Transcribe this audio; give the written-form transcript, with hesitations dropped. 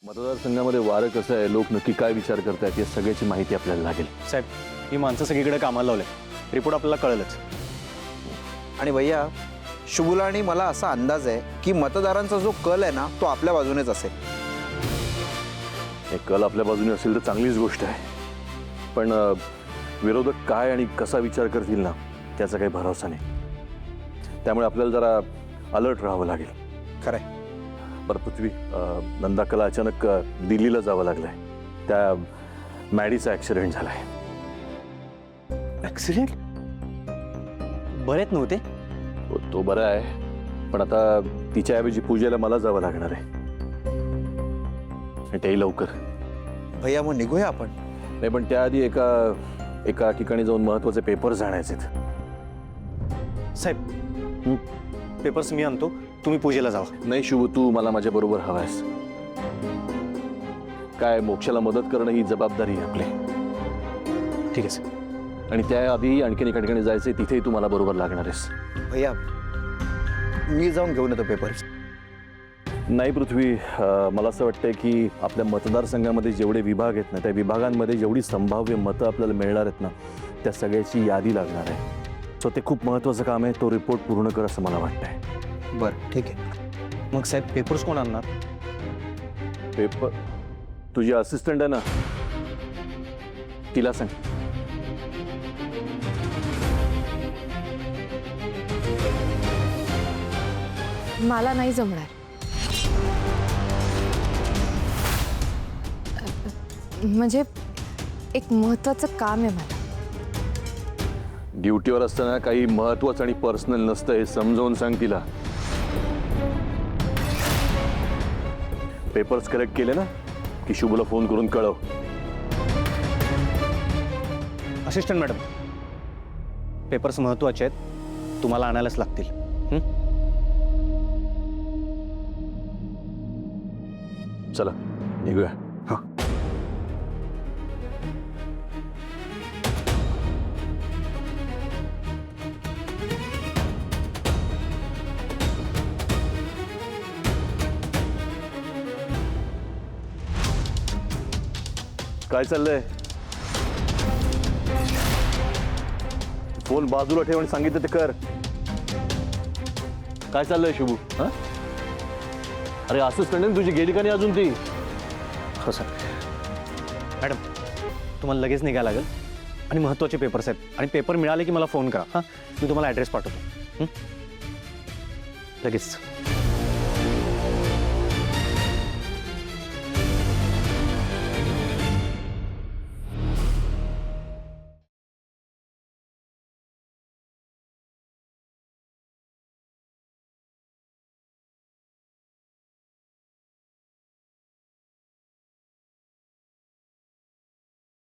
मतदारसंघामध्ये वारं कसं आहे, लोक नक्की काय विचार करतात, या सगळ्याची माहिती आपल्याला लागेल. साहेब, ही माणसं सगळीकडे कामाला लावले, रिपोर्ट आपल्याला कळेलच. आणि भैया, शुभूला आणि मला असा अंदाज आहे की मतदारांचा जो कल आहे ना, तो आपल्या बाजूनेच असेल. हे कल आपल्या बाजूने असेल तर चांगलीच गोष्ट आहे, पण विरोधक काय आणि कसा विचार करतील ना, त्याचा काही भरोसा नाही. त्यामुळे आपल्याला जरा अलर्ट राहावं लागेल. खरंय. बरं पृथ्वी, नंदाकला अचानक दिल्लीला जावं लागलंय. त्या मॅडीचा ॲक्सिडेंट झालाय. ॲक्सिडेंट? बरेच नव्हते? तो बरा आहे, पण आता तिच्याऐवजी पूजेला मला जावं लागणार आहे, आणि तेही लवकर. भैया, मग निघूया आपण. नाही, पण त्याआधी एका ठिकाणी जाऊन महत्वाचे पेपर्स आणायचे. साहेब, पेपर्स मी आणतो, तुम्ही पूजेला जावा. नाही शुभ, तू मला माझ्या बरोबर हवायस. काय, मोक्षाला मदत करणं ही जबाबदारी आहे आपली. ठीक आहे साहेब. आणि त्याआधी आणखीन एका ठिकाणी जायचंय, तिथेही तू मला बरोबर लागणार आहेस. भैया, मी जाऊन घेऊन येतो पेपर्स. नाही पृथ्वी, मला असं वाटतंय की आपल्या मतदारसंघामध्ये जेवढे विभाग आहेत ना, त्या विभागांमध्ये जेवढी संभाव्य मतं आपल्याला मिळणार आहेत ना, त्या सगळ्याची यादी लागणार आहे. सो ते खूप महत्त्वाचं काम आहे. तो रिपोर्ट पूर्ण कर असं मला वाटतंय. बरं, ठीक आहे. मग साहेब, पेपर्स कोण आणणार? पेपर तुझी असिस्टंट आहे ना, तिला सांग. मला नाही जमणार. म्हणजे एक महत्त्वाचं काम आहे मला. ड्युटीवर असताना काही महत्त्वाचं आणि पर्सनल नसतं, हे समजावून सांग तिला. पेपर्स कलेक्ट केले ना की शुभला फोन करून कळव. असिस्टंट मॅडम, पेपर्स महत्त्वाचे आहेत, तुम्हाला आणायलाच लागतील. चला निघूया. हां. काय चाललंय? फोन बाजूला ठेव आणि सांगितलं ते कर. काय चाललंय शुभू? हा, अरे असिस्टंट तुझी गेली का नाही अजून ती? हो सर. मॅडम, तुम्हाला लगेच निघायला लागेल आणि महत्त्वाचे पेपर्स आहेत, आणि पेपर मिळाले की मला फोन करा. हां, मी तुम्हाला ॲड्रेस पाठवतो. लगेच.